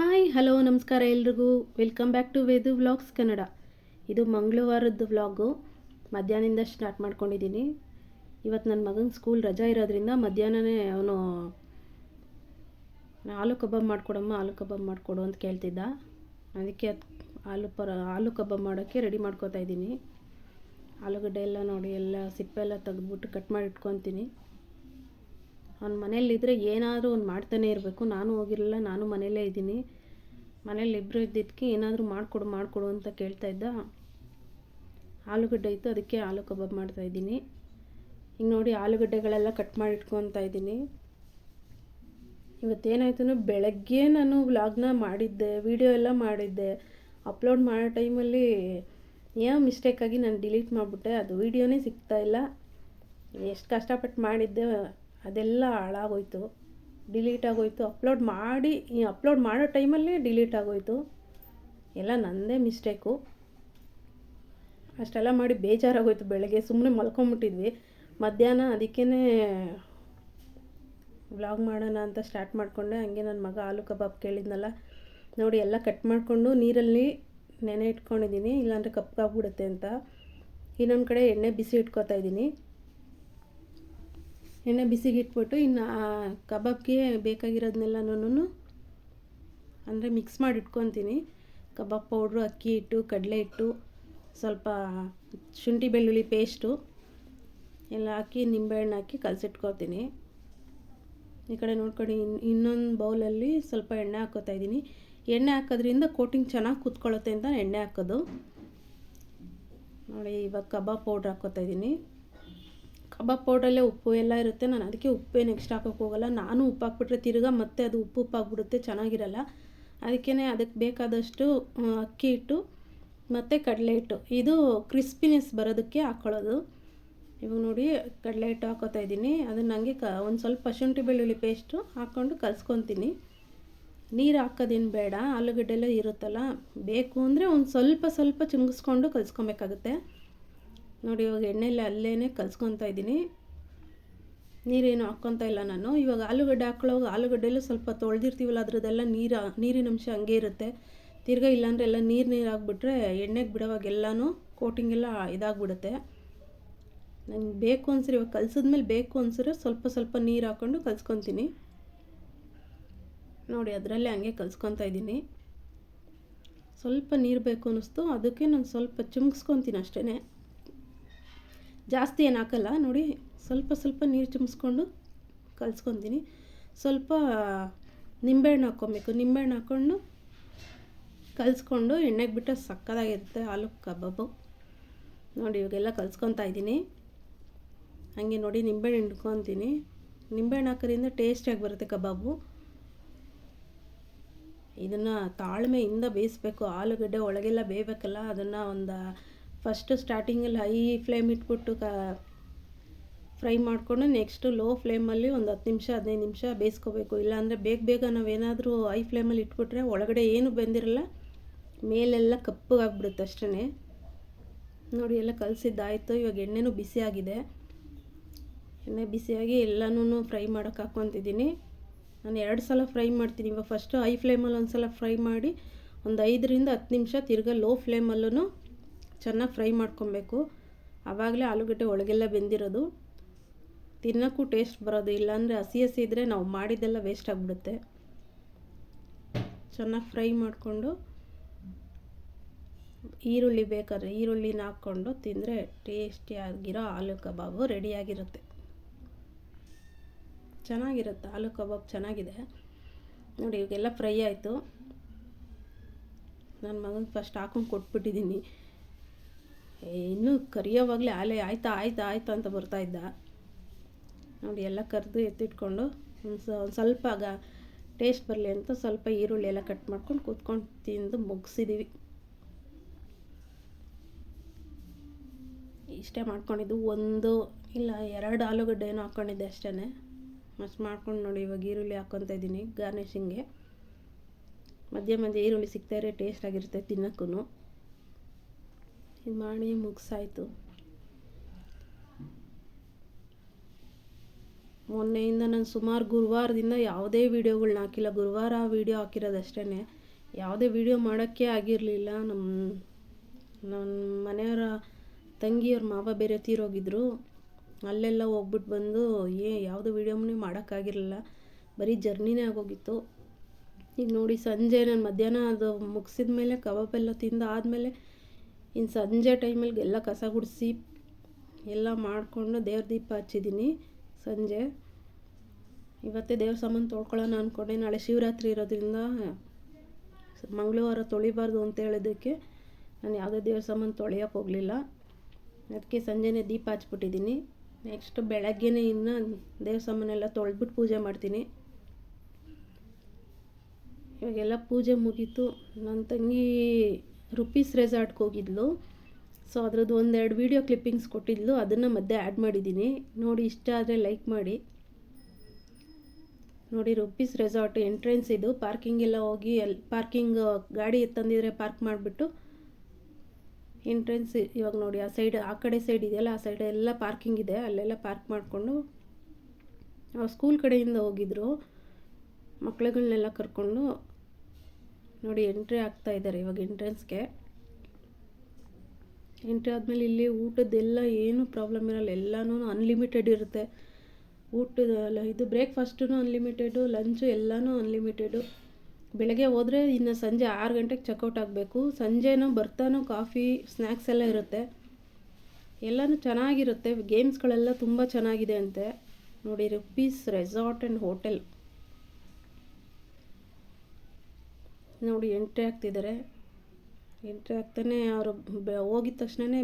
Hi hello ನಮಸ್ಕಾರ ಎಲ್ರಿಗೂ. Welcome back to Vedu vlogs Kannada. ಇದು ಮಂಗಳವಾರದ್ದು ವ್ಲಾಗು. ಮಧ್ಯಾಹ್ನದಿಂದ ಸ್ಟಾರ್ಟ್ ಮಾಡ್ಕೊಂಡಿದ್ದೀನಿ. ಇವತ್ತು ನನ್ನ ಮಗನ ಸ್ಕೂಲ್ ರಜಾ ಇರೋದ್ರಿಂದ ಮಧ್ಯಾಹ್ನನೇ ಅವನು ಆಲೂ ಕಬಾಬ್ ಮಾಡಿಕೊಡಮ್ಮ, ಆಲೂ ಕಬಾಬ್ ಮಾಡಿಕೊಡು ಅಂತ ಕೇಳ್ತಿದ್ದ. ಅದಕ್ಕೆ ಆಲೂ ಕಬಾಬ್ ಮಾಡೋಕ್ಕೆ ರೆಡಿ ಮಾಡ್ಕೋತಾ ಇದ್ದೀನಿ. ಆಲೂಗಡ್ಡೆ ಎಲ್ಲ ನೋಡಿ ಎಲ್ಲ ಸಿಪ್ಪೆಲ್ಲ ತೆಗೆದ್ಬಿಟ್ಟು ಕಟ್ ಮಾಡಿ ಇಟ್ಕೊತೀನಿ. ಅವ್ನು ಮನೇಲಿದ್ದರೆ ಏನಾದರೂ ಒಂದು ಮಾಡ್ತಾನೆ ಇರಬೇಕು. ನಾನು ಹೋಗಿರಲಿಲ್ಲ, ನಾನು ಮನೆಯಲ್ಲೇ ಇದ್ದೀನಿ. ಮನೇಲಿ ಇಬ್ಬರು ಇದ್ದಿದ್ದಕ್ಕೆ ಏನಾದರೂ ಮಾಡಿಕೊಡು ಅಂತ ಕೇಳ್ತಾ ಇದ್ದ. ಆಲೂಗಡ್ಡೆ ಇತ್ತು, ಅದಕ್ಕೆ ಆಲೂ ಕಬಾಬ್ ಮಾಡ್ತಾಯಿದ್ದೀನಿ. ಈಗ ನೋಡಿ ಆಲೂಗಡ್ಡೆಗಳೆಲ್ಲ ಕಟ್ ಮಾಡಿ ಇಟ್ಕೊತಾ ಇದ್ದೀನಿ. ಇವತ್ತೇನಾಯ್ತು, ಬೆಳಗ್ಗೆ ನಾನು ವ್ಲಾಗ್ನ ಮಾಡಿದ್ದೆ, ವಿಡಿಯೋ ಎಲ್ಲ ಮಾಡಿದ್ದೆ. ಅಪ್ಲೋಡ್ ಮಾಡೋ ಟೈಮಲ್ಲಿ ಏನೋ ಮಿಸ್ಟೇಕಾಗಿ ನಾನು ಡಿಲೀಟ್ ಮಾಡಿಬಿಟ್ಟೆ. ಅದು ವೀಡಿಯೋನೇ ಸಿಗ್ತಾಯಿಲ್ಲ. ಎಷ್ಟು ಕಷ್ಟಪಟ್ಟು ಮಾಡಿದ್ದೆ ಅದೆಲ್ಲ ಹಾಳಾಗೋಯ್ತು, ಡಿಲೀಟ್ ಆಗೋಯ್ತು. ಅಪ್ಲೋಡ್ ಮಾಡೋ ಟೈಮಲ್ಲಿ ಡಿಲೀಟ್ ಆಗೋಯ್ತು. ಎಲ್ಲ ನನ್ನದೇ ಮಿಸ್ಟೇಕು. ಅಷ್ಟೆಲ್ಲ ಮಾಡಿ ಬೇಜಾರಾಗೋಯ್ತು. ಬೆಳಗ್ಗೆ ಸುಮ್ಮನೆ ಮಲ್ಕೊಂಬಿಟ್ಟಿದ್ವಿ. ಮಧ್ಯಾಹ್ನ ಅದಕ್ಕೇ ವ್ಲಾಗ್ ಮಾಡೋಣ ಅಂತ ಸ್ಟಾರ್ಟ್ ಮಾಡಿಕೊಂಡೆ. ಹಂಗೆ ನನ್ನ ಮಗ ಆಲೂ ಕಬಾಬ್ ಕೇಳಿದ್ನಲ್ಲ, ನೋಡಿ ಎಲ್ಲ ಕಟ್ ಮಾಡಿಕೊಂಡು ನೀರಲ್ಲಿ ನೆನೆ ಇಟ್ಕೊಂಡಿದ್ದೀನಿ, ಇಲ್ಲಾಂದರೆ ಕಪ್ಪಾಗ್ಬಿಡುತ್ತೆ ಅಂತ. ಇನ್ನೊಂದು ಕಡೆ ಎಣ್ಣೆ ಬಿಸಿ ಇಟ್ಕೊತಾ ಇದ್ದೀನಿ. ಎಣ್ಣೆ ಬಿಸಿಗೆ ಇಟ್ಬಿಟ್ಟು ಇನ್ನು ಕಬಾಬ್ಗೆ ಬೇಕಾಗಿರೋದನ್ನೆಲ್ಲನೂ ಅಂದರೆ ಮಿಕ್ಸ್ ಮಾಡಿ ಇಟ್ಕೊತೀನಿ. ಕಬಾಬ್ ಪೌಡ್ರು, ಅಕ್ಕಿ ಹಿಟ್ಟು, ಕಡಲೆ ಹಿಟ್ಟು, ಸ್ವಲ್ಪ ಶುಂಠಿ ಬೆಳ್ಳುಳ್ಳಿ ಪೇಸ್ಟು ಎಲ್ಲ ಹಾಕಿ ನಿಂಬೆಹಣ್ಣು ಹಾಕಿ ಕಲಸಿಟ್ಕೊತೀನಿ. ಈ ಕಡೆ ನೋಡ್ಕೊಂಡು ಇನ್ನೊಂದು ಬೌಲಲ್ಲಿ ಸ್ವಲ್ಪ ಎಣ್ಣೆ ಹಾಕ್ಕೋತಾ ಇದ್ದೀನಿ. ಎಣ್ಣೆ ಹಾಕೋದ್ರಿಂದ ಕೋಟಿಂಗ್ ಚೆನ್ನಾಗಿ ಕೂತ್ಕೊಳ್ಳುತ್ತೆ ಅಂತ ಎಣ್ಣೆ ಹಾಕೋದು. ನೋಡಿ ಇವಾಗ ಕಬಾಬ್ ಪೌಡ್ರ್ ಹಾಕ್ಕೋತಾ ಇದ್ದೀನಿ. ಕಬಾಬ್ ಪೌಡ್ರಲ್ಲೇ ಉಪ್ಪು ಎಲ್ಲ ಇರುತ್ತೆ. ನಾನು ಅದಕ್ಕೆ ಉಪ್ಪೇನು ನೆಕ್ಸ್ಟ್ ಹಾಕೋಕ್ಕೆ ಹೋಗಲ್ಲ. ನಾನು ಉಪ್ಪು ಹಾಕ್ಬಿಟ್ರೆ ತಿರ್ಗಾ ಮತ್ತೆ ಅದು ಉಪ್ಪು ಆಗಿಬಿಡುತ್ತೆ, ಚೆನ್ನಾಗಿರಲ್ಲ. ಅದಕ್ಕೆ ಬೇಕಾದಷ್ಟು ಅಕ್ಕಿ ಹಿಟ್ಟು ಮತ್ತು ಕಡಲೆ ಹಿಟ್ಟು, ಇದು ಕ್ರಿಸ್ಪಿನೆಸ್ ಬರೋದಕ್ಕೆ ಹಾಕ್ಕೊಳ್ಳೋದು. ಇವಾಗ ನೋಡಿ ಕಡಲೆ ಹಿಟ್ಟು ಹಾಕೋತಾ ಇದ್ದೀನಿ. ಅದನ್ನು ಹಂಗೆ ಒಂದು ಸ್ವಲ್ಪ ಶುಂಠಿ ಬೆಳ್ಳುಳ್ಳಿ ಪೇಸ್ಟು ಹಾಕ್ಕೊಂಡು ಕಲಿಸ್ಕೊತೀನಿ. ನೀರು ಹಾಕೋದೇನು ಬೇಡ, ಆಲೂಗಡ್ಡೆ ಎಲ್ಲ ಇರುತ್ತಲ್ಲ. ಬೇಕು ಅಂದರೆ ಒಂದು ಸ್ವಲ್ಪ ಚಿಮ್ಗಿಸ್ಕೊಂಡು ಕಲಿಸ್ಕೊಬೇಕಾಗುತ್ತೆ. ನೋಡಿ ಇವಾಗ ಎಣ್ಣೆಯಲ್ಲಿ ಅಲ್ಲೇ ಕಲಿಸ್ಕೊತಾ ಇದ್ದೀನಿ. ನೀರೇನು ಹಾಕ್ಕೊತಾ ಇಲ್ಲ ನಾನು. ಇವಾಗ ಆಲೂಗಡ್ಡೆ ಹಾಕ್ಕೊಳ್ಳೋವಾಗ ಆಲೂಗಡ್ಡೆಲ್ಲೂ ಸ್ವಲ್ಪ ತೊಳೆದಿರ್ತೀವಲ್ಲ, ಅದರದ್ದೆಲ್ಲ ನೀರಿನ ಅಂಶ ಹಂಗೆ ಇರುತ್ತೆ. ತಿರ್ಗಾ ಇಲ್ಲಾಂದರೆ ಎಲ್ಲ ನೀರು ಆಗಿಬಿಟ್ರೆ ಎಣ್ಣೆಗೆ ಬಿಡೋವಾಗ ಎಲ್ಲನೂ ಕೋಟಿಂಗ್ ಎಲ್ಲ ಇದಾಗ್ಬಿಡುತ್ತೆ. ನನಗೆ ಬೇಕು ಅನ್ಸರಿ, ಇವಾಗ ಕಲಿಸಿದ್ಮೇಲೆ ಬೇಕು ಅನ್ಸರೆ ಸ್ವಲ್ಪ ನೀರು ಹಾಕ್ಕೊಂಡು ಕಲಿಸ್ಕೊತೀನಿ. ನೋಡಿ ಅದರಲ್ಲೇ ಹಂಗೆ ಕಲಿಸ್ಕೊತಾ ಇದ್ದೀನಿ. ಸ್ವಲ್ಪ ನೀರು ಬೇಕು ಅನ್ನಿಸ್ತು, ಅದಕ್ಕೆ ನಾನು ಸ್ವಲ್ಪ ಚಿಮ್ಗಿಸ್ಕೊತೀನಿ ಅಷ್ಟೇ, ಜಾಸ್ತಿ ಏನು ಹಾಕಲ್ಲ. ನೋಡಿ ಸ್ವಲ್ಪ ನೀರು ಚಿಮ್ಮಿಸ್ಕೊಂಡು ಕಲಿಸ್ಕೊತೀನಿ. ಸ್ವಲ್ಪ ನಿಂಬೆಹಣ್ಣು ಹಾಕ್ಕೊಬೇಕು. ನಿಂಬೆಹಣ್ಣು ಹಾಕ್ಕೊಂಡು ಕಲಿಸ್ಕೊಂಡು ಎಣ್ಣೆಗೆ ಬಿಟ್ಟು ಸಕ್ಕತ್ತಾಗಿರುತ್ತೆ ಆಲೂ ಕಬಾಬು. ನೋಡಿ ಇವಾಗೆಲ್ಲ ಕಲಿಸ್ಕೊತಾ ಇದ್ದೀನಿ. ಹಾಗೆ ನೋಡಿ ನಿಂಬೆಹಣ್ಣು ಹಿಂಡ್ಕೊತೀನಿ. ನಿಂಬೆಹಣ್ಣು ಹಾಕೋದ್ರಿಂದ ಟೇಸ್ಟಿಯಾಗಿ ಬರುತ್ತೆ ಕಬಾಬು. ಇದನ್ನು ತಾಳ್ಮೆಯಿಂದ ಬೇಯಿಸ್ಬೇಕು. ಆಲೂಗಡ್ಡೆ ಒಳಗೆಲ್ಲ ಬೇಯಬೇಕಲ್ಲ, ಅದನ್ನು ಒಂದು ಫಸ್ಟು ಸ್ಟಾರ್ಟಿಂಗಲ್ಲಿ ಹೈ ಫ್ಲೇಮ್ ಇಟ್ಬಿಟ್ಟು ಫ್ರೈ ಮಾಡಿಕೊಂಡು ನೆಕ್ಸ್ಟು ಲೋ ಫ್ಲೇಮಲ್ಲಿ ಒಂದು 10 ನಿಮಿಷ 15 ನಿಮಿಷ ಬೇಯಿಸ್ಕೋಬೇಕು. ಇಲ್ಲಾಂದರೆ ಬೇಗ ನಾವೇನಾದರೂ ಹೈ ಫ್ಲೇಮಲ್ಲಿ ಇಟ್ಬಿಟ್ರೆ ಒಳಗಡೆ ಏನು ಬೆಂದಿರಲ್ಲ, ಮೇಲೆಲ್ಲ ಕಪ್ಪಗಾಗ್ಬಿಡುತ್ತೆ ಅಷ್ಟೇ. ನೋಡಿ ಎಲ್ಲ ಕಲಸಿದ್ದಾಯಿತು. ಇವಾಗ ಎಣ್ಣೆನೂ ಬಿಸಿಯಾಗಿದೆ. ಎಣ್ಣೆ ಬಿಸಿಯಾಗಿ ಎಲ್ಲನೂ ಫ್ರೈ ಮಾಡೋಕ್ಕೆ ಹಾಕ್ಕೊತಿದ್ದೀನಿ. ನಾನು 2 ಸಲ ಫ್ರೈ ಮಾಡ್ತೀನಿ. ಇವಾಗ ಫಸ್ಟು ಹೈ ಫ್ಲೇಮಲ್ಲಿ ಒಂದು ಸಲ ಫ್ರೈ ಮಾಡಿ ಒಂದು 5 ರಿಂದ 10 ನಿಮಿಷ ತಿರ್ಗಾ ಲೋ ಫ್ಲೇಮಲ್ಲೂ ಚೆನ್ನಾಗಿ ಫ್ರೈ ಮಾಡ್ಕೊಬೇಕು. ಆವಾಗಲೇ ಆಲೂಗಡ್ಡೆ ಒಳಗೆಲ್ಲ ಬೆಂದಿರೋದು, ತಿನ್ನೋಕ್ಕೂ ಟೇಸ್ಟ್ ಬರೋದು. ಇಲ್ಲಾಂದರೆ ಹಸಿ ಇದ್ದರೆ ನಾವು ಮಾಡಿದ್ದೆಲ್ಲ ವೇಸ್ಟ್ ಆಗಿಬಿಡುತ್ತೆ. ಚೆನ್ನಾಗಿ ಫ್ರೈ ಮಾಡಿಕೊಂಡು ಈರುಳ್ಳಿ ಬೇಕಾದ್ರೆ ಈರುಳ್ಳಿನ ಹಾಕ್ಕೊಂಡು ತಿಂದರೆ ಟೇಸ್ಟಿಯಾಗಿರೋ ಆಲೂ ಕಬಾಬು ರೆಡಿಯಾಗಿರುತ್ತೆ. ಚೆನ್ನಾಗಿರುತ್ತೆ ಆಲೂ ಕಬಾಬ್, ಚೆನ್ನಾಗಿದೆ. ನೋಡಿ ಇವಾಗೆಲ್ಲ ಫ್ರೈ ಆಯಿತು. ನನ್ನ ಮಗನಿಗೆ ಫಸ್ಟ್ ಹಾಕೊಂಡು ಕೊಟ್ಬಿಟ್ಟಿದ್ದೀನಿ. ಇನ್ನೂ ಕರಿಯೋವಾಗಲೇ ಆಯ್ತಾ ಅಂತ ಬರ್ತಾಯಿದ್ದ. ನೋಡಿ ಎಲ್ಲ ಕರೆದು ಎತ್ತಿಟ್ಕೊಂಡು ಒಂದು ಸ್ವಲ್ಪ ಟೇಸ್ಟ್ ಬರಲಿ ಅಂತ ಸ್ವಲ್ಪ ಈರುಳ್ಳಿ ಎಲ್ಲ ಕಟ್ ಮಾಡ್ಕೊಂಡು ಕೂತ್ಕೊಂಡು ತಿಂದು ಮುಗಿಸಿದ್ದೀವಿ. ಇಷ್ಟೇ ಮಾಡ್ಕೊಂಡಿದ್ದು. 1 ಇಲ್ಲ 2 ಆಲೂಗಡ್ಡೆ ಏನೋ ಹಾಕ್ಕೊಂಡಿದ್ದೆ ಅಷ್ಟೇ. ಮಸ್ತ್ ಮಾಡ್ಕೊಂಡು ನೋಡಿ ಇವಾಗ ಈರುಳ್ಳಿ ಹಾಕ್ಕೊತಾ ಇದ್ದೀನಿ ಗಾರ್ನಿಷಿಂಗ್ಗೆ. ಮಧ್ಯೆ ಈರುಳ್ಳಿ ಸಿಗ್ತಾಯಿದ್ರೆ ಟೇಸ್ಟಾಗಿರುತ್ತೆ ತಿನ್ನೋಕ್ಕೂ. ಇದು ಮಾಡಿ ಮುಗಿಸಾಯ್ತು. ಮೊನ್ನೆಯಿಂದ ನಾನು ಸುಮಾರು ಗುರುವಾರದಿಂದ ಯಾವುದೇ ವೀಡಿಯೋಗಳ್ನ ಹಾಕಿಲ್ಲ. ಗುರುವಾರ ವೀಡಿಯೋ ಹಾಕಿರೋದಷ್ಟೇ. ಯಾವುದೇ ವೀಡಿಯೋ ಮಾಡೋಕ್ಕೆ ಆಗಿರಲಿಲ್ಲ. ನನ್ನ ಮನೆಯವರ ತಂಗಿಯವ್ರ ಮಾವ ಬೇರೆ ತೀರೋಗಿದ್ರು. ಅಲ್ಲೆಲ್ಲ ಹೋಗ್ಬಿಟ್ಟು ಬಂದು ಯಾವುದೂ ವೀಡಿಯೋನೇ ಮಾಡೋಕ್ಕಾಗಿರಲಿಲ್ಲ. ಬರೀ ಜರ್ನಿನೇ ಆಗೋಗಿತ್ತು. ಈಗ ನೋಡಿ ಸಂಜೆ ನಾನು ಮಧ್ಯಾಹ್ನ ಅದು ಮುಗಿಸಿದ ಮೇಲೆ ಕಬಾಬ್ ಎಲ್ಲ ತಿಂದು ಆದಮೇಲೆ ಇನ್ನು ಸಂಜೆ ಟೈಮಲ್ಲಿ ಎಲ್ಲ ಕಸ ಗುಡಿಸಿ ಎಲ್ಲ ಮಾಡಿಕೊಂಡು ದೇವ್ರ ದೀಪ ಹಚ್ಚಿದ್ದೀನಿ. ಸಂಜೆ ಇವತ್ತೇ ದೇವ್ರ ಸಾಮಾನು ತೊಳ್ಕೊಳ್ಳೋಣ ಅಂದ್ಕೊಂಡೆ. ನಾಳೆ ಶಿವರಾತ್ರಿ ಇರೋದ್ರಿಂದ ಮಂಗಳವಾರ ತೊಳಿಬಾರ್ದು ಅಂತ ಹೇಳಿದ್ದಕ್ಕೆ ನಾನು ಯಾವುದೇ ದೇವ್ರ ಸಾಮಾನು ತೊಳೆಯೋಕೆ ಹೋಗಲಿಲ್ಲ. ಅದಕ್ಕೆ ಸಂಜೆನೇ ದೀಪ ಹಚ್ಬಿಟ್ಟಿದ್ದೀನಿ. ನೆಕ್ಸ್ಟ್ ಬೆಳಗ್ಗೆನೇ ಇನ್ನು ದೇವ್ರ ಸಾಮಾನೆಲ್ಲ ತೊಳೆದ್ಬಿಟ್ಟು ಪೂಜೆ ಮಾಡ್ತೀನಿ. ಇವಾಗೆಲ್ಲ ಪೂಜೆ ಮುಗೀತು. ನನ್ನ ತಂಗಿ ರುಪೀಸ್ ರೆಸಾರ್ಟ್ಗೆ ಹೋಗಿದ್ಲು. ಸೊ ಅದ್ರದ್ದು ಒಂದೆರಡು ವೀಡಿಯೋ ಕ್ಲಿಪ್ಪಿಂಗ್ಸ್ ಕೊಟ್ಟಿದ್ಲು, ಅದನ್ನು ಮಧ್ಯೆ ಆ್ಯಡ್ ಮಾಡಿದ್ದೀನಿ. ನೋಡಿ, ಇಷ್ಟ ಆದರೆ ಲೈಕ್ ಮಾಡಿ. ನೋಡಿ, ರುಪೀಸ್ ರೆಸಾರ್ಟ್ ಎಂಟ್ರೆನ್ಸ್ ಇದು. ಪಾರ್ಕಿಂಗ್ ಎಲ್ಲ ಹೋಗಿ ಪಾರ್ಕಿಂಗ್ ಗಾಡಿ ತಂದಿದ್ರೆ ಪಾರ್ಕ್ ಮಾಡಿಬಿಟ್ಟು ಎಂಟ್ರೆನ್ಸ್ ಇವಾಗ ನೋಡಿ ಆ ಕಡೆ ಸೈಡ್ ಇದೆಯಲ್ಲ, ಆ ಸೈಡ್ ಎಲ್ಲ ಪಾರ್ಕಿಂಗ್ ಇದೆ. ಅಲ್ಲೆಲ್ಲ ಪಾರ್ಕ್ ಮಾಡಿಕೊಂಡು ಅವ್ರು ಸ್ಕೂಲ್ ಕಡೆಯಿಂದ ಹೋಗಿದ್ರು. ಮಕ್ಳುಗಳನ್ನೆಲ್ಲ ಕರ್ಕೊಂಡು ನೋಡಿ ಎಂಟ್ರಿ ಆಗ್ತಾ ಇದ್ದಾರೆ ಇವಾಗ ಎಂಟ್ರೆನ್ಸ್ಗೆ. ಎಂಟ್ರಿ ಆದಮೇಲೆ ಇಲ್ಲಿ ಊಟದ್ದೆಲ್ಲ ಏನೂ ಪ್ರಾಬ್ಲಮ್ ಇರಲ್ಲ, ಎಲ್ಲನೂ ಅನ್ಲಿಮಿಟೆಡ್ ಇರುತ್ತೆ. ಇದು ಬ್ರೇಕ್ಫಾಸ್ಟೂ ಅನ್ಲಿಮಿಟೆಡು, ಲಂಚು ಎಲ್ಲನೂ ಅನ್ಲಿಮಿಟೆಡು. ಬೆಳಗ್ಗೆ ಹೋದರೆ ಇನ್ನು ಸಂಜೆ 6 ಗಂಟೆಗೆ ಚೆಕ್ಔಟ್ ಆಗಬೇಕು. ಸಂಜೆನೂ ಬರ್ತಾನೂ ಕಾಫಿ ಸ್ನ್ಯಾಕ್ಸ್ ಎಲ್ಲ ಇರುತ್ತೆ. ಎಲ್ಲನೂ ಚೆನ್ನಾಗಿರುತ್ತೆ. ಗೇಮ್ಸ್ಗಳೆಲ್ಲ ತುಂಬ ಚೆನ್ನಾಗಿದೆ ಅಂತೆ. ನೋಡಿ, ರುಪೀಸ್ ರೆಸಾರ್ಟ್ ಆ್ಯಂಡ್ ಹೋಟೆಲ್. ನೋಡಿ ಎಂಟ್ರಿ ಆಗ್ತಿದ್ದಾರೆ. ಎಂಟ್ರಿ ಆಗ್ತಾನೆ ಅವರು ಹೋಗಿದ ತಕ್ಷಣವೇ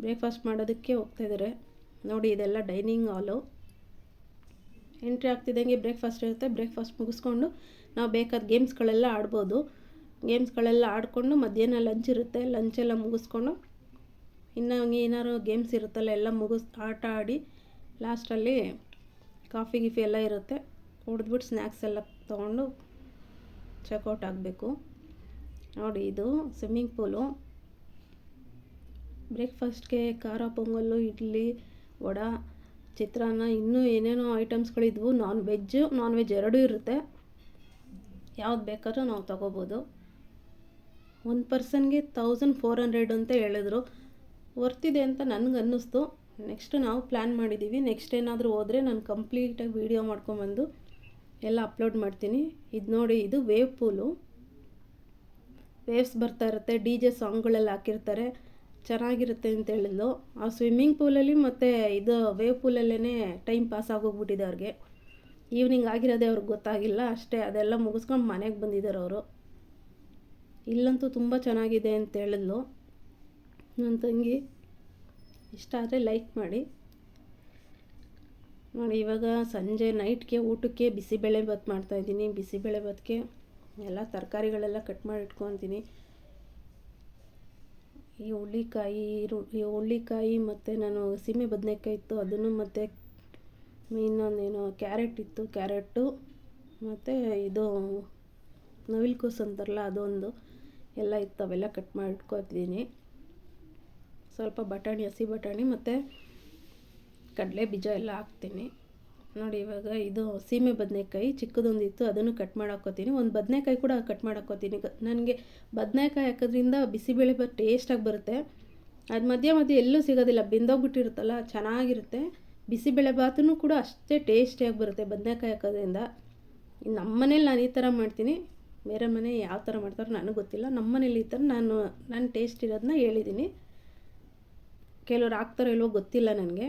ಬ್ರೇಕ್ಫಾಸ್ಟ್ ಮಾಡೋದಕ್ಕೆ ಹೋಗ್ತಾಯಿದ್ದಾರೆ. ನೋಡಿ, ಇದೆಲ್ಲ ಡೈನಿಂಗ್ ಹಾಲು. ಎಂಟ್ರಿ ಆಗ್ತಿದ್ದಂಗೆ ಬ್ರೇಕ್ಫಾಸ್ಟ್ ಇರುತ್ತೆ. ಬ್ರೇಕ್ಫಾಸ್ಟ್ ಮುಗಿಸ್ಕೊಂಡು ನಾವು ಬೇಕಾದ ಗೇಮ್ಸ್ಗಳೆಲ್ಲ ಆಡ್ಬೋದು. ಗೇಮ್ಸ್ಗಳೆಲ್ಲ ಆಡಿಕೊಂಡು ಮಧ್ಯಾಹ್ನ ಲಂಚ್ ಇರುತ್ತೆ. ಲಂಚೆಲ್ಲ ಮುಗಿಸ್ಕೊಂಡು ಇನ್ನು ಏನಾದ್ರು ಗೇಮ್ಸ್ ಇರುತ್ತಲ್ಲ ಎಲ್ಲ ಆಟ ಆಡಿ ಲಾಸ್ಟಲ್ಲಿ ಕಾಫಿ ಗಿಫಿ ಎಲ್ಲ ಇರುತ್ತೆ. ಕುಡಿದ್ಬಿಟ್ಟು ಸ್ನ್ಯಾಕ್ಸ್ ಎಲ್ಲ ತೊಗೊಂಡು ಚೆಕ್ಔಟ್ ಆಗಬೇಕು. ನೋಡಿ, ಇದು ಸ್ವಿಮ್ಮಿಂಗ್ ಪೂಲು. ಬ್ರೇಕ್ಫಾಸ್ಟ್ಗೆ ಖಾರ ಪೊಂಗಲ್ಲು, ಇಡ್ಲಿ, ವಡೆ, ಚಿತ್ರಾನ್ನ, ಇನ್ನೂ ಏನೇನೋ ಐಟಮ್ಸ್ಗಳಿದ್ವು. ನಾನ್ ವೆಜ್ ಎರಡೂ ಇರುತ್ತೆ. ಯಾವ್ದು ಬೇಕಾದ್ರೂ ನಾವು ತೊಗೋಬೋದು. ಒಂದು ಪರ್ಸನ್ಗೆ 1400 ಅಂತ ಹೇಳಿದ್ರು. ವರ್ತಿದೆ ಅಂತ ನನಗನ್ನಿಸ್ತು. ನೆಕ್ಸ್ಟ್ ನಾವು ಪ್ಲ್ಯಾನ್ ಮಾಡಿದ್ದೀವಿ. ನೆಕ್ಸ್ಟ್ ಏನಾದರೂ ಹೋದರೆ ನಾನು ಕಂಪ್ಲೀಟಾಗಿ ವೀಡಿಯೋ ಮಾಡ್ಕೊಂಬಂದು ಎಲ್ಲ ಅಪ್ಲೋಡ್ ಮಾಡ್ತೀನಿ. ಇದು ನೋಡಿ, ಇದು ವೇವ್ ಪೂಲು. ವೇವ್ಸ್ ಬರ್ತಾ ಇರುತ್ತೆ, DJ ಸಾಂಗ್ಗಳೆಲ್ಲ ಹಾಕಿರ್ತಾರೆ, ಚೆನ್ನಾಗಿರುತ್ತೆ ಅಂತ ಹೇಳಿದ್ಲು. ಆ ಸ್ವಿಮ್ಮಿಂಗ್ ಪೂಲಲ್ಲಿ ಮತ್ತು ಇದು ವೇವ್ ಪೂಲಲ್ಲೇ ಟೈಮ್ ಪಾಸ್ ಆಗೋಗ್ಬಿಟ್ಟಿದೆ ಅವ್ರಿಗೆ. ಈವ್ನಿಂಗ್ ಆಗಿರೋದೇ ಅವ್ರಿಗೆ ಗೊತ್ತಾಗಿಲ್ಲ ಅಷ್ಟೇ. ಅದೆಲ್ಲ ಮುಗಿಸ್ಕೊಂಡು ಮನೆಗೆ ಬಂದಿದ್ದಾರೆ ಅವರು. ಇಲ್ಲಂತೂ ತುಂಬ ಚೆನ್ನಾಗಿದೆ ಅಂತ ಹೇಳಿದ್ಲು ನನ್ನ ತಂಗಿ. ಇಷ್ಟ ಆದರೆ ಲೈಕ್ ಮಾಡಿ. ನೋಡಿ, ಇವಾಗ ಸಂಜೆ ನೈಟ್ಗೆ ಊಟಕ್ಕೆ ಬಿಸಿಬೇಳೆಭಾತ್ ಮಾಡ್ತಾಯಿದ್ದೀನಿ. ಬಿಸಿಬೇಳೆಭಾತ್ಗೆ ಎಲ್ಲ ತರಕಾರಿಗಳೆಲ್ಲ ಕಟ್ ಮಾಡಿ ಇಟ್ಕೊತೀನಿ. ಈ ಹುಳ್ಳಿಕಾಯಿ ಮತ್ತು ನಾನು ಸೀಮೆ ಬದನೆಕಾಯಿ ಇತ್ತು ಅದನ್ನು, ಮತ್ತು ಇನ್ನೊಂದೇನೋ ಕ್ಯಾರೆಟ್ ಇತ್ತು, ಕ್ಯಾರೆಟು ಮತ್ತು ಇದು ನವಿಲುಕೋಸು ಅಂತಾರಲ್ಲ ಅದೊಂದು ಎಲ್ಲ ಇತ್ತು. ಅವೆಲ್ಲ ಕಟ್ ಮಾಡಿ ಇಟ್ಕೊತಿದ್ದೀನಿ. ಸ್ವಲ್ಪ ಬಟಾಣಿ, ಹಸಿ ಬಟಾಣಿ ಮತ್ತು ಕಡಲೆ ಬೀಜ ಎಲ್ಲ ಹಾಕ್ತೀನಿ. ನೋಡಿ, ಇವಾಗ ಇದು ಸೀಮೆ ಬದನೆಕಾಯಿ ಚಿಕ್ಕದೊಂದಿತ್ತು, ಅದನ್ನು ಕಟ್ ಮಾಡಿ ಹಾಕ್ಕೋತೀನಿ. ಒಂದು ಬದನೆಕಾಯಿ ಕೂಡ ಕಟ್ ಮಾಡಿ ಹಾಕ್ಕೋತೀನಿ. ನನಗೆ ಬದನೆಕಾಯಿ ಹಾಕೋದ್ರಿಂದ ಬಿಸಿಬೇಳೆಭಾತ್ ಟೇಸ್ಟಾಗಿ ಬರುತ್ತೆ. ಅದು ಮಧ್ಯೆ ಎಲ್ಲೂ ಸಿಗೋದಿಲ್ಲ, ಬೆಂದೋಗ್ಬಿಟ್ಟಿರುತ್ತಲ್ಲ, ಚೆನ್ನಾಗಿರುತ್ತೆ. ಬಿಸಿಬೇಳೆಭಾತೂ ಕೂಡ ಅಷ್ಟೇ ಟೇಸ್ಟಿಯಾಗಿ ಬರುತ್ತೆ ಬದನೆಕಾಯಿ ಹಾಕೋದ್ರಿಂದ. ನಮ್ಮ ಮನೇಲಿ ನಾನು ಈ ಥರ ಮಾಡ್ತೀನಿ. ಬೇರೆ ಮನೆ ಯಾವ ಥರ ಮಾಡ್ತಾರೋ ನನಗೆ ಗೊತ್ತಿಲ್ಲ. ನಮ್ಮ ಮನೇಲಿ ಈ ಥರ ನಾನು ಟೇಸ್ಟ್ ಇರೋದನ್ನ ಹೇಳಿದ್ದೀನಿ. ಕೆಲವ್ರು ಹಾಕ್ತಾರೋ ಇಲ್ವೋ ಗೊತ್ತಿಲ್ಲ ನನಗೆ.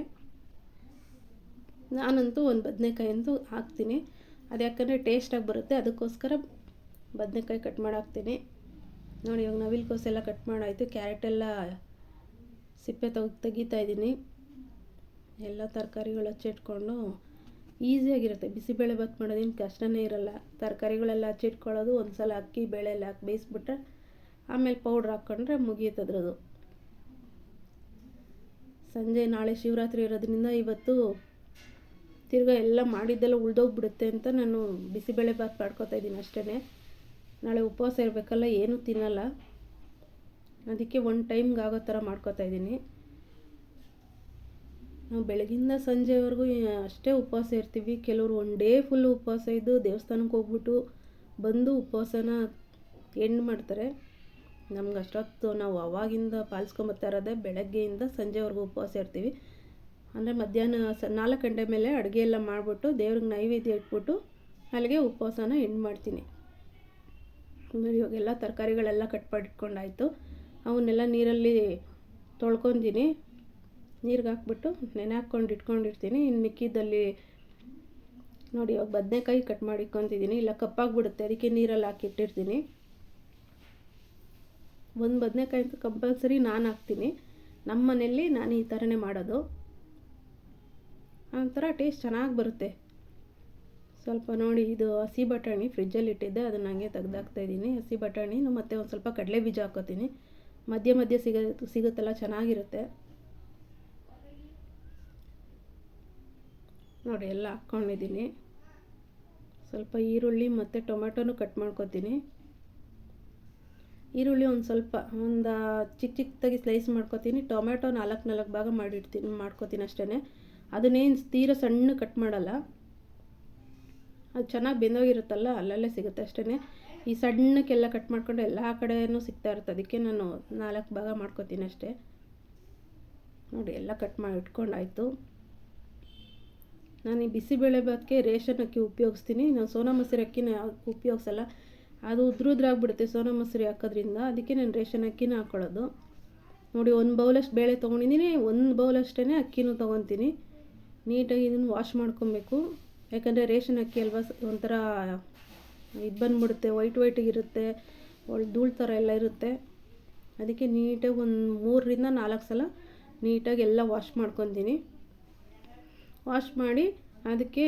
ನಾನಂತೂ ಒಂದು ಬದನೆಕಾಯಿ ಅಂತೂ ಹಾಕ್ತೀನಿ. ಅದು ಯಾಕಂದರೆ ಟೇಸ್ಟಾಗಿ ಬರುತ್ತೆ, ಅದಕ್ಕೋಸ್ಕರ ಬದನೆಕಾಯಿ ಕಟ್ ಮಾಡಿ ಹಾಕ್ತೀನಿ. ನೋಡಿ, ಇವಾಗ ನವಿಲುಕೋಸೆಲ್ಲ ಕಟ್ ಮಾಡಾಯಿತು. ಕ್ಯಾರೆಟೆಲ್ಲ ಸಿಪ್ಪೆ ತೆಗಿತಾ ಇದ್ದೀನಿ. ಎಲ್ಲ ತರಕಾರಿಗಳು ಹಚ್ಚಿಟ್ಕೊಂಡು ಈಸಿಯಾಗಿರುತ್ತೆ. ಬಿಸಿಬೇಳೆಭಾತ್ ಮಾಡೋದೇನು ಕಷ್ಟನೇ ಇರಲ್ಲ. ತರಕಾರಿಗಳೆಲ್ಲ ಹಚ್ಚಿಟ್ಕೊಳ್ಳೋದು, ಒಂದು ಸಲ ಅಕ್ಕಿ ಬೇಳೆ ಎಲ್ಲ ಹಾಕಿ ಬೇಯಿಸ್ಬಿಟ್ರೆ ಆಮೇಲೆ ಪೌಡ್ರ್ ಹಾಕ್ಕೊಂಡ್ರೆ ಮುಗಿಯುತ್ತೆ ಅದ್ರದ್ದು. ಸಂಜೆ ನಾಳೆ ಶಿವರಾತ್ರಿ ಇರೋದ್ರಿಂದ ಇವತ್ತು ತಿರ್ಗಾ ಎಲ್ಲ ಮಾಡಿದ್ದೆಲ್ಲ ಉಳ್ದೋಗ್ಬಿಡುತ್ತೆ ಅಂತ ನಾನು ಬಿಸಿಬೇಳೆಭಾತ್ ಮಾಡ್ಕೊತಾ ಇದ್ದೀನಿ ಅಷ್ಟೇ. ನಾಳೆ ಉಪವಾಸ ಇರಬೇಕಲ್ಲ, ಏನೂ ತಿನ್ನಲ್ಲ. ಅದಕ್ಕೆ ಒಂದು ಟೈಮ್ಗೆ ಆಗೋ ಥರ ಮಾಡ್ಕೊತಾ ಇದ್ದೀನಿ. ನಾವು ಬೆಳಗಿಂದ ಸಂಜೆವರೆಗೂ ಅಷ್ಟೇ ಉಪವಾಸ ಇರ್ತೀವಿ. ಕೆಲವರು ಒನ್ ಡೇ ಫುಲ್ ಉಪವಾಸ ಇದ್ದು ದೇವಸ್ಥಾನಕ್ಕೆ ಹೋಗ್ಬಿಟ್ಟು ಬಂದು ಉಪವಾಸನ ಎಂಡ್ ಮಾಡ್ತಾರೆ. ನಮ್ಗೆ ಅಷ್ಟೊತ್ತು ನಾವು ಅವಾಗಿಂದ ಪಾಲಿಸ್ಕೊಂಬರ್ತಾ ಇರೋದೇ ಬೆಳಗ್ಗೆಯಿಂದ ಸಂಜೆವರೆಗೂ ಉಪವಾಸ ಇರ್ತೀವಿ. ಅಂದರೆ ಮಧ್ಯಾಹ್ನ 4 ಗಂಟೆ ಮೇಲೆ ಅಡುಗೆ ಎಲ್ಲ ಮಾಡಿಬಿಟ್ಟು ದೇವ್ರಿಗೆ ನೈವೇದ್ಯ ಇಟ್ಬಿಟ್ಟು ಅಲ್ಲಿಗೆ ಉಪವಾಸನ ಎಂಡ್ ಮಾಡ್ತೀನಿ. ಇವಾಗೆಲ್ಲ ತರಕಾರಿಗಳೆಲ್ಲ ಕಟ್ ಮಾಡಿಟ್ಕೊಂಡಾಯಿತು. ಅವನ್ನೆಲ್ಲ ನೀರಲ್ಲಿ ತೊಳ್ಕೊತೀನಿ. ನೀರಿಗೆ ಹಾಕ್ಬಿಟ್ಟು ನೆನೆ ಹಾಕ್ಕೊಂಡು ಇಟ್ಕೊಂಡಿರ್ತೀನಿ. ಇನ್ನು ಮಿಕ್ಕಿದಲ್ಲಿ ನೋಡಿ ಇವಾಗ ಬದನೆಕಾಯಿ ಕಟ್ ಮಾಡಿ ಇಟ್ಕೊತಿದ್ದೀನಿ. ಇಲ್ಲ ಕಪ್ಪಾಗಿಬಿಡುತ್ತೆ, ಅದಕ್ಕೆ ನೀರಲ್ಲಿ ಹಾಕಿಟ್ಟಿರ್ತೀನಿ. ಒಂದು ಬದನೆಕಾಯಿ ಅಂತೂ ಕಂಪಲ್ಸರಿ ನಾನು ಹಾಕ್ತೀನಿ. ನಮ್ಮ ಮನೆಯಲ್ಲಿ ನಾನು ಈ ಥರನೇ ಮಾಡೋದು. ಒಂಥರ ಟೇಸ್ಟ್ ಚೆನ್ನಾಗಿ ಬರುತ್ತೆ. ಸ್ವಲ್ಪ ನೋಡಿ, ಇದು ಹಸಿ ಬಟಾಣಿ ಫ್ರಿಜ್ಜಲ್ಲಿ ಇಟ್ಟಿದ್ದೆ, ಅದನ್ನು ಹಂಗೆ ತೆಗ್ದಾಕ್ತಾಯಿದ್ದೀನಿ. ಹಸಿ ಬಟಾಣಿ ಮತ್ತು ಒಂದು ಸ್ವಲ್ಪ ಕಡಲೆ ಬೀಜ ಹಾಕ್ಕೋತೀನಿ. ಮಧ್ಯೆ ಮಧ್ಯೆ ಸಿಗುತ್ತಲ್ಲ, ಚೆನ್ನಾಗಿರುತ್ತೆ. ನೋಡಿ ಎಲ್ಲ ಹಾಕ್ಕೊಂಡಿದ್ದೀನಿ. ಸ್ವಲ್ಪ ಈರುಳ್ಳಿ ಮತ್ತು ಟೊಮೆಟೊನೂ ಕಟ್ ಮಾಡ್ಕೊತೀನಿ. ಈರುಳ್ಳಿ ಒಂದು ಸ್ವಲ್ಪ ಚಿಕ್ಕ ಚಿಕ್ಕದಾಗಿ ಸ್ಲೈಸ್ ಮಾಡ್ಕೊತೀನಿ. ಟೊಮೆಟೊ 4 ಭಾಗ ಮಾಡ್ಕೊತೀನಿ ಅಷ್ಟೇ. ಅದನ್ನೇನು ತೀರ ಸಣ್ಣ ಕಟ್ ಮಾಡಲ್ಲ. ಅದು ಚೆನ್ನಾಗಿ ಬೆಂದೋಗಿರುತ್ತಲ್ಲ, ಅಲ್ಲಲ್ಲೇ ಸಿಗುತ್ತೆ ಅಷ್ಟೇ. ಈ ಸಣ್ಣಕ್ಕೆಲ್ಲ ಕಟ್ ಮಾಡ್ಕೊಂಡು ಎಲ್ಲ ಕಡೆಯೂ ಸಿಗ್ತಾ ಇರುತ್ತೆ, ಅದಕ್ಕೆ ನಾನು 4 ಭಾಗ ಮಾಡ್ಕೊತೀನಿ ಅಷ್ಟೇ. ನೋಡಿ ಎಲ್ಲ ಕಟ್ ಮಾಡಿ ಇಟ್ಕೊಂಡಾಯಿತು. ನಾನು ಈ ಬಿಸಿಬೇಳೆಭಾತ್ಗೆ ರೇಷನ್ ಅಕ್ಕಿ ಉಪಯೋಗಿಸ್ತೀನಿ. ನಾನು ಸೋನಾ ಮಸೂರಿ ಅಕ್ಕಿನ ಉಪಯೋಗಿಸಲ್ಲ, ಅದು ಉದ್ರುದ್ರಾಗ್ಬಿಡುತ್ತೆ ಸೋನಾ ಮಸೂರಿ ಹಾಕೋದ್ರಿಂದ. ಅದಕ್ಕೆ ನಾನು ರೇಷನ್ ಅಕ್ಕಿನ ಹಾಕ್ಕೊಳ್ಳೋದು. ನೋಡಿ 1 ಬೌಲಷ್ಟು ಬೇಳೆ ತೊಗೊಂಡಿದ್ದೀನಿ, 1 ಬೌಲಷ್ಟೇ ಅಕ್ಕಿನೂ ತೊಗೊತೀನಿ. ನೀಟಾಗಿ ಇದನ್ನು ವಾಶ್ ಮಾಡ್ಕೊಬೇಕು. ಯಾಕಂದರೆ ರೇಷನ್ ಅಕ್ಕಿ ಅಲ್ವಾ, ಒಂಥರ ಇದು ಬಂದುಬಿಡುತ್ತೆ, ವೈಟಿಗಿರುತ್ತೆ, ಧೂಳು ಥರ ಎಲ್ಲ ಇರುತ್ತೆ. ಅದಕ್ಕೆ ನೀಟಾಗಿ ಒಂದು 3 ರಿಂದ 4 ಸಲ ನೀಟಾಗಿ ಎಲ್ಲ ವಾಶ್ ಮಾಡ್ಕೊತೀನಿ. ವಾಶ್ ಮಾಡಿ ಅದಕ್ಕೆ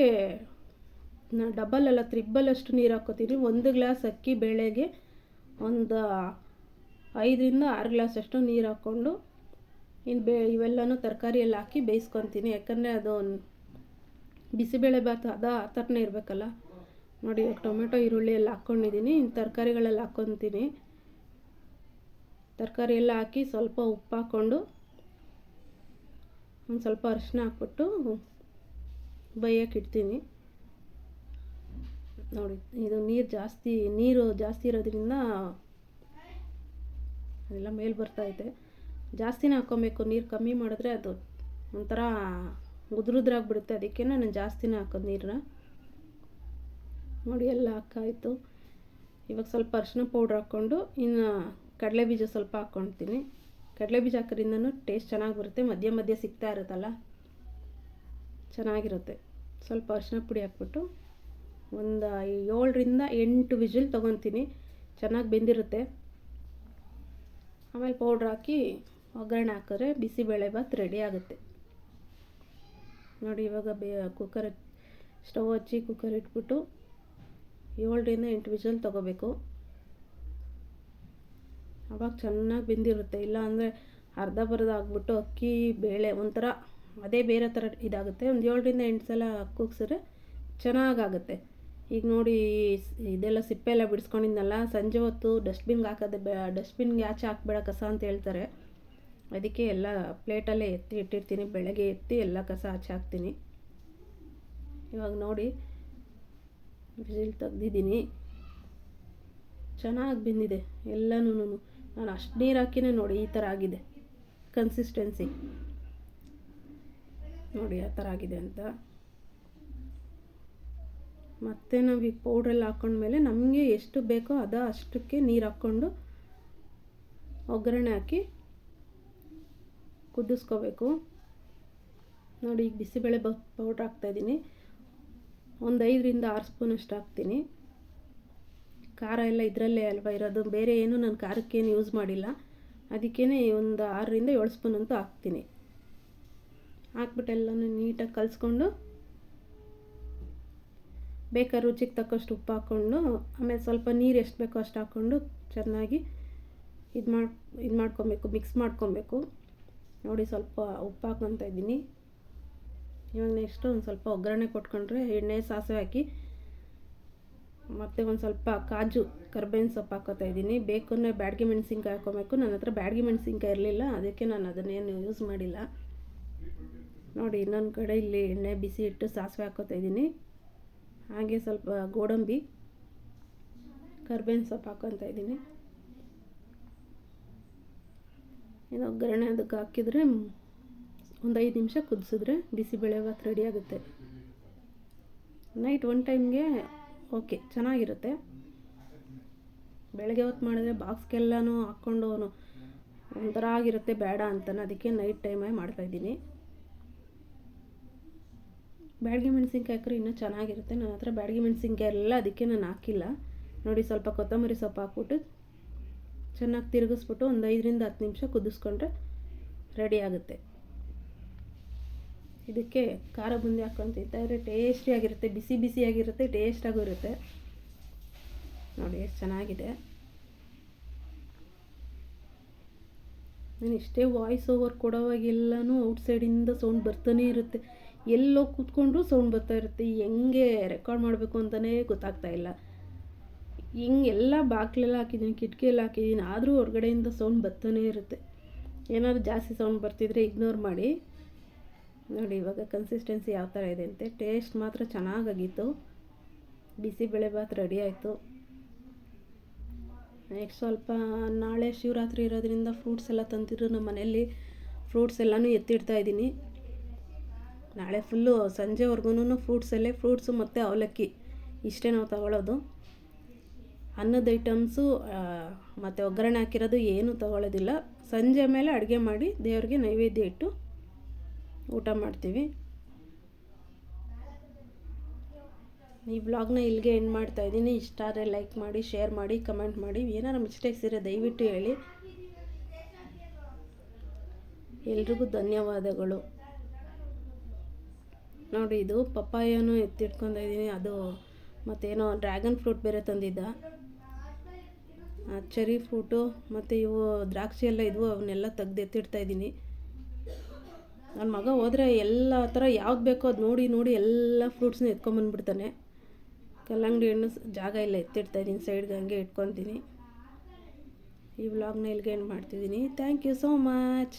ನಾನು ಡಬಲ್ ಅಲ್ಲ, ತ್ರಿಬ್ಬಲ್ ನೀರು ಹಾಕ್ಕೋತೀನಿ. 1 ಗ್ಲಾಸ್ ಅಕ್ಕಿ ಬೇಳೆಗೆ ಒಂದು 5 ರಿಂದ 6 ಗ್ಲಾಸಷ್ಟು ನೀರು ಹಾಕ್ಕೊಂಡು ಇವೆಲ್ಲನೂ ತರಕಾರಿ ಎಲ್ಲ ಹಾಕಿ ಬೇಯಿಸ್ಕೊತೀನಿ. ಯಾಕಂದರೆ ಅದು ಬಿಸಿಬೇಳೆಭಾತ್ ಆ ಥರನೇ ಇರಬೇಕಲ್ಲ. ನೋಡಿ ಇವಾಗ ಟೊಮೆಟೊ ಈರುಳ್ಳಿ ಎಲ್ಲ ಹಾಕ್ಕೊಂಡಿದ್ದೀನಿ. ಇನ್ನು ತರಕಾರಿಗಳೆಲ್ಲ ಹಾಕ್ಕೊತೀನಿ. ತರಕಾರಿ ಎಲ್ಲ ಹಾಕಿ ಸ್ವಲ್ಪ ಉಪ್ಪು ಹಾಕ್ಕೊಂಡು ಒಂದು ಸ್ವಲ್ಪ ಅರಿಶಿನ ಹಾಕ್ಬಿಟ್ಟು ಬೇಯಕ್ಕೆ ಇಡ್ತೀನಿ. ನೋಡಿ ಇದು ನೀರು ಜಾಸ್ತಿ ಇರೋದ್ರಿಂದ ಅದೆಲ್ಲ ಮೇಲೆ ಬರ್ತೈತೆ. ಜಾಸ್ತಿನೇ ಹಾಕ್ಕೊಬೇಕು, ನೀರು ಕಮ್ಮಿ ಮಾಡಿದ್ರೆ ಅದು ಒಂಥರ ಉದ್ರುದ್ರಾಗ್ಬಿಡುತ್ತೆ. ಅದಕ್ಕೆ ನಾನು ಜಾಸ್ತಿನೇ ಹಾಕೋದು ನೀರನ್ನ. ನೋಡಿ ಎಲ್ಲ ಹಾಕಾಯಿತು. ಇವಾಗ ಸ್ವಲ್ಪ ಅರಿಶಿನ ಪೌಡ್ರ್ ಹಾಕ್ಕೊಂಡು ಇನ್ನು ಕಡಲೆ ಬೀಜ ಸ್ವಲ್ಪ ಹಾಕ್ಕೊಳ್ತೀನಿ. ಕಡಲೆ ಬೀಜ ಹಾಕೋದ್ರಿಂದನೂ ಟೇಸ್ಟ್ ಚೆನ್ನಾಗಿ ಬರುತ್ತೆ. ಮಧ್ಯೆ ಮಧ್ಯೆ ಸಿಗ್ತಾ ಇರುತ್ತಲ್ಲ, ಚೆನ್ನಾಗಿರುತ್ತೆ. ಸ್ವಲ್ಪ ಅರಿಶಿನ ಪುಡಿ ಹಾಕ್ಬಿಟ್ಟು ಒಂದು 7 ರಿಂದ 8 ವಿಜಿಲ್ ತೊಗೊತೀನಿ. ಚೆನ್ನಾಗಿ ಬೆಂದಿರುತ್ತೆ. ಆಮೇಲೆ ಪೌಡ್ರ್ ಹಾಕಿ ಒಗ್ಗರಣೆ ಹಾಕಿದ್ರೆ ಬಿಸಿಬೇಳೆಭಾತ್ ರೆಡಿ ಆಗುತ್ತೆ. ನೋಡಿ ಇವಾಗ ಕುಕ್ಕರ್ ಸ್ಟವ್ ಹಚ್ಚಿ ಕುಕ್ಕರ್ ಇಟ್ಬಿಟ್ಟು 7 ರಿಂದ 8 ವಿಜಿಲ್ ತೊಗೋಬೇಕು. ಆವಾಗ ಚೆನ್ನಾಗಿ ಬೆಂದಿರುತ್ತೆ. ಇಲ್ಲ ಅಂದರೆ ಅರ್ಧ ಬರ್ಧ ಆಗ್ಬಿಟ್ಟು ಅಕ್ಕಿ ಬೇಳೆ ಒಂಥರ ಅದೇ ಬೇರೆ ಥರ ಇದಾಗುತ್ತೆ. ಒಂದು 7 ರಿಂದ 8 ಸಲ ಕೂಗ್ಸಿದ್ರೆ ಚೆನ್ನಾಗಾಗುತ್ತೆ. ಈಗ ನೋಡಿ ಇದೆಲ್ಲ ಸಿಪ್ಪೆ ಎಲ್ಲ ಬಿಡಿಸ್ಕೊಂಡಿದ್ನಲ್ಲ, ಸಂಜೆ ಹೊತ್ತು ಡಸ್ಟ್ಬಿನ್ಗೆ ಹಾಕೋದು, ಡಸ್ಟ್ಬಿನ್ಗೆ ಆಚೆ ಹಾಕ್ಬೇಡ ಕಸ ಅಂತ ಹೇಳ್ತಾರೆ. ಅದಕ್ಕೆ ಎಲ್ಲ ಪ್ಲೇಟಲ್ಲೇ ಎತ್ತಿ ಇಟ್ಟಿರ್ತೀನಿ. ಬೆಳಗ್ಗೆ ಎತ್ತಿ ಎಲ್ಲ ಕಸ ಆಚೆ ಹಾಕ್ತೀನಿ. ಇವಾಗ ನೋಡಿ ವಿಜಿಲ್ ತೆಗ್ದಿದ್ದೀನಿ. ಚೆನ್ನಾಗಿ ಬೆಂದಿದೆ ಎಲ್ಲನೂ. ನಾನು ಅಷ್ಟು ನೀರು ಹಾಕಿನೇ ನೋಡಿ ಈ ಥರ ಆಗಿದೆ ಕನ್ಸಿಸ್ಟೆನ್ಸಿ. ನೋಡಿ ಆ ಥರ ಆಗಿದೆ ಅಂತ. ಮತ್ತು ನಾವು ಈಗ ಪೌಡ್ರೆಲ್ಲ ಹಾಕ್ಕೊಂಡ್ಮೇಲೆ ನಮಗೆ ಎಷ್ಟು ಬೇಕೋ ಅಷ್ಟಕ್ಕೆ ನೀರು ಹಾಕ್ಕೊಂಡು ಒಗ್ಗರಣೆ ಹಾಕಿ ಕುದಿಸ್ಕೋಬೇಕು. ನೋಡಿ ಈಗ ಬಿಸಿಬೇಳೆ ಪೌಡ್ರ್ ಹಾಕ್ತಾಯಿದ್ದೀನಿ. ಒಂದು 5 ರಿಂದ 6 ಸ್ಪೂನಷ್ಟು ಹಾಕ್ತೀನಿ. ಖಾರ ಎಲ್ಲ ಇದರಲ್ಲೇ ಅಲ್ವಾ ಇರೋದು, ಬೇರೆ ಏನು ನಾನು ಖಾರಕ್ಕೇನು ಯೂಸ್ ಮಾಡಿಲ್ಲ. ಅದಕ್ಕೇ ಒಂದು 6 ರಿಂದ 7 ಸ್ಪೂನ್ ಅಂತೂ ಹಾಕ್ತೀನಿ. ಹಾಕ್ಬಿಟ್ಟು ಎಲ್ಲನೂ ನೀಟಾಗಿ ಕಲಿಸ್ಕೊಂಡು ಬೇಕಾದ್ರೆ ರುಚಿಗೆ ತಕ್ಕಷ್ಟು ಉಪ್ಪು ಹಾಕ್ಕೊಂಡು ಆಮೇಲೆ ಸ್ವಲ್ಪ ನೀರು ಎಷ್ಟು ಬೇಕೋ ಅಷ್ಟು ಹಾಕ್ಕೊಂಡು ಚೆನ್ನಾಗಿ ಇದು ಮಾಡ್ಕೊಬೇಕು, ಮಿಕ್ಸ್ ಮಾಡ್ಕೊಬೇಕು. ನೋಡಿ ಸ್ವಲ್ಪ ಉಪ್ಪು ಹಾಕ್ಕೊತಾ ಇದ್ದೀನಿ. ಇವಾಗ ನೆಕ್ಸ್ಟು ಒಂದು ಸ್ವಲ್ಪ ಒಗ್ಗರಣೆ ಕೊಟ್ಕೊಂಡ್ರೆ ಎಣ್ಣೆ ಸಾಸಿವೆ ಹಾಕಿ ಮತ್ತು ಒಂದು ಸ್ವಲ್ಪ ಕಾಜು ಕರ್ಬೇವಿನ ಸೊಪ್ಪು ಹಾಕ್ಕೋತಾ ಇದ್ದೀನಿ. ಬೇಕಂದರೆ ಬ್ಯಾಡಗಿ ಮೆಣಸಿನ್ಕಾಯಿ ಹಾಕ್ಕೊಬೇಕು. ನನ್ನ ಹತ್ರ ಬ್ಯಾಡಗಿ ಮೆಣಸಿನ್ಕಾಯಿ ಇರಲಿಲ್ಲ, ಅದಕ್ಕೆ ನಾನು ಅದನ್ನೇನು ಯೂಸ್ ಮಾಡಿಲ್ಲ. ನೋಡಿ ಇನ್ನೊಂದು ಕಡೆ ಇಲ್ಲಿ ಎಣ್ಣೆ ಬಿಸಿ ಇಟ್ಟು ಸಾಸಿವೆ ಹಾಕ್ಕೋತಾ ಇದ್ದೀನಿ. ಹಾಗೆ ಸ್ವಲ್ಪ ಗೋಡಂಬಿ, ಕರ್ಬೇವಿನ ಸೊಪ್ಪು ಹಾಕ್ಕೊತಾ ಇದ್ದೀನಿ. ಇನ್ನು ಒಗ್ಗರಣೆ ಅದಕ್ಕೆ ಹಾಕಿದರೆ ಒಂದು 5 ನಿಮಿಷ ಕುದಿಸಿದ್ರೆ ಬಿಸಿಬೇಳೆಭಾತ್ ರೆಡಿ ಆಗುತ್ತೆ. ನೈಟ್ 1 ಟೈಮ್ಗೆ ಓಕೆ, ಚೆನ್ನಾಗಿರುತ್ತೆ. ಬೆಳಗ್ಗೆ ಹೊತ್ತು ಮಾಡಿದ್ರೆ ಬಾಕ್ಸ್ಗೆಲ್ಲನೂ ಹಾಕ್ಕೊಂಡು ಒಂಥರ ಆಗಿರುತ್ತೆ, ಬೇಡ ಅಂತಾನೆ. ಅದಕ್ಕೆ ನೈಟ್ ಟೈಮೇ ಮಾಡ್ತಾಯಿದ್ದೀನಿ. ಬ್ಯಾಡಗಿ ಮೆಣಸಿನ್ಕಾಯಿ ಹಾಕಿದ್ರೆ ಇನ್ನೂ ಚೆನ್ನಾಗಿರುತ್ತೆ. ನನ್ನ ಹತ್ರ ಬ್ಯಾಡಗಿ ಮೆಣಸಿನ್ಕಾಯಿ ಎಲ್ಲ, ಅದಕ್ಕೆ ನಾನು ಹಾಕಿಲ್ಲ. ನೋಡಿ, ಸ್ವಲ್ಪ ಕೊತ್ತಂಬರಿ ಸೊಪ್ಪು ಹಾಕ್ಬಿಟ್ಟು ಚೆನ್ನಾಗಿ ತಿರುಗಿಸ್ಬಿಟ್ಟು ಒಂದು 5ರಿಂದ 10 ನಿಮಿಷ ಕುದಿಸ್ಕೊಂಡ್ರೆ ರೆಡಿ ಆಗುತ್ತೆ. ಇದಕ್ಕೆ ಖಾರ ಬುಂದಿ ಹಾಕ್ಕೊಂಡು ತಿಂತಾಯಿದ್ರೆ ಟೇಸ್ಟಿಯಾಗಿರುತ್ತೆ, ಬಿಸಿ ಬಿಸಿಯಾಗಿರುತ್ತೆ, ಟೇಸ್ಟಾಗೂ ಇರುತ್ತೆ. ನೋಡಿ ಎಷ್ಟು ಚೆನ್ನಾಗಿದೆ. ನಾನು ಇಷ್ಟೇ ವಾಯ್ಸ್ ಓವರ್ ಕೊಡೋವಾಗೆಲ್ಲನೂ ಔಟ್ಸೈಡಿಂದ ಸೌಂಡ್ ಬರ್ತಾನೆ ಇರುತ್ತೆ. ಎಲ್ಲೋ ಕೂತ್ಕೊಂಡ್ರೂ ಸೌಂಡ್ ಬರ್ತಾ ಇರುತ್ತೆ. ಹೆಂಗೆ ರೆಕಾರ್ಡ್ ಮಾಡಬೇಕು ಅಂತಲೇ ಗೊತ್ತಾಗ್ತಾ ಇಲ್ಲ. ಹಿಂಗೆಲ್ಲ ಬಾಗಿಲೆಲ್ಲ ಹಾಕಿದ್ದೀನಿ, ಕಿಟಕಿಯೆಲ್ಲ ಹಾಕಿದ್ದೀನಿ, ಆದರೂ ಹೊರಗಡೆಯಿಂದ ಸೌಂಡ್ ಬರ್ತಾನೆ ಇರುತ್ತೆ. ಏನಾದರೂ ಜಾಸ್ತಿ ಸೌಂಡ್ ಬರ್ತಿದ್ರೆ ಇಗ್ನೋರ್ ಮಾಡಿ. ನೋಡಿ ಇವಾಗ ಕನ್ಸಿಸ್ಟೆನ್ಸಿ ಯಾವ ಥರ ಇದೆ ಅಂತೆ. ಟೇಸ್ಟ್ ಮಾತ್ರ ಚೆನ್ನಾಗಾಗಿತ್ತು. ಬಿಸಿಬೇಳೆಭಾತ್ ರೆಡಿ ಆಯಿತು. ನೆಕ್ಸ್ಟ್ ಸ್ವಲ್ಪ ನಾಳೆ ಶಿವರಾತ್ರಿ ಇರೋದ್ರಿಂದ ಫ್ರೂಟ್ಸ್ ಎಲ್ಲ ತಂದಿದ್ರು ನಮ್ಮ ಮನೆಯಲ್ಲಿ. ಫ್ರೂಟ್ಸ್ ಎಲ್ಲನೂ ಎತ್ತಿಡ್ತಾ ಇದ್ದೀನಿ. ನಾಳೆ ಫುಲ್ಲು ಸಂಜೆವರೆಗೂ ಫ್ರೂಟ್ಸು ಮತ್ತು ಅವಲಕ್ಕಿ ಇಷ್ಟೇ ನಾವು ತಗೊಳ್ಳೋದು. ಅನ್ನದ ಐಟಮ್ಸು ಮತ್ತು ಒಗ್ಗರಣೆ ಹಾಕಿರೋದು ಏನೂ ತಗೊಳ್ಳೋದಿಲ್ಲ. ಸಂಜೆ ಮೇಲೆ ಅಡುಗೆ ಮಾಡಿ ದೇವ್ರಿಗೆ ನೈವೇದ್ಯ ಇಟ್ಟು ಊಟ ಮಾಡ್ತೀವಿ. ಈ ವ್ಲಾಗ್ನ ಇಲ್ಲಿಗೆ ಎಂಡ್ ಮಾಡ್ತಾಯಿದ್ದೀನಿ. ಇಷ್ಟ ಆದರೆ ಲೈಕ್ ಮಾಡಿ, ಶೇರ್ ಮಾಡಿ, ಕಮೆಂಟ್ ಮಾಡಿ. ಏನಾರು ಮಿಸ್ಟೇಕ್ಸ್ ಇರೋ ದಯವಿಟ್ಟು ಹೇಳಿ. ಎಲ್ರಿಗೂ ಧನ್ಯವಾದಗಳು. ನೋಡಿ, ಇದು ಪಪ್ಪಾಯನೂ ಎತ್ತಿಟ್ಕೊತಾ ಇದ್ದೀನಿ. ಅದು ಮತ್ತೇನೋ ಡ್ರ್ಯಾಗನ್ ಫ್ರೂಟ್ ಬೇರೆ ತಂದಿದ್ದ, ಚೆರಿ ಫ್ರೂಟು ಮತ್ತು ಇವು ದ್ರಾಕ್ಷಿ ಎಲ್ಲ ಇದ್ವು, ಅವನ್ನೆಲ್ಲ ತೆಗ್ದು ಎತ್ತಿಡ್ತಾಯಿದ್ದೀನಿ. ನನ್ನ ಮಗ ಹೋದರೆ ಎಲ್ಲ ಥರ ಯಾವ್ದು ಬೇಕೋ ಅದು ನೋಡಿ ನೋಡಿ ಎಲ್ಲ ಫ್ರೂಟ್ಸ್ನ ಎತ್ಕೊಂಬಂದ್ಬಿಡ್ತಾನೆ. ಕಲ್ಲಂಗಡಿ ಹಣ್ಣು ಜಾಗ ಇಲ್ಲ, ಎತ್ತಿಡ್ತಾಯಿದ್ದೀನಿ, ಸೈಡ್ಗೆ ಹಂಗೆ ಇಟ್ಕೊತೀನಿ. ಈ ವ್ಲಾಗ್ನ ಇಲ್ಲಿಗೆ ಎಂಡ್ ಮಾಡ್ತಿದ್ದೀನಿ. Thank you so much.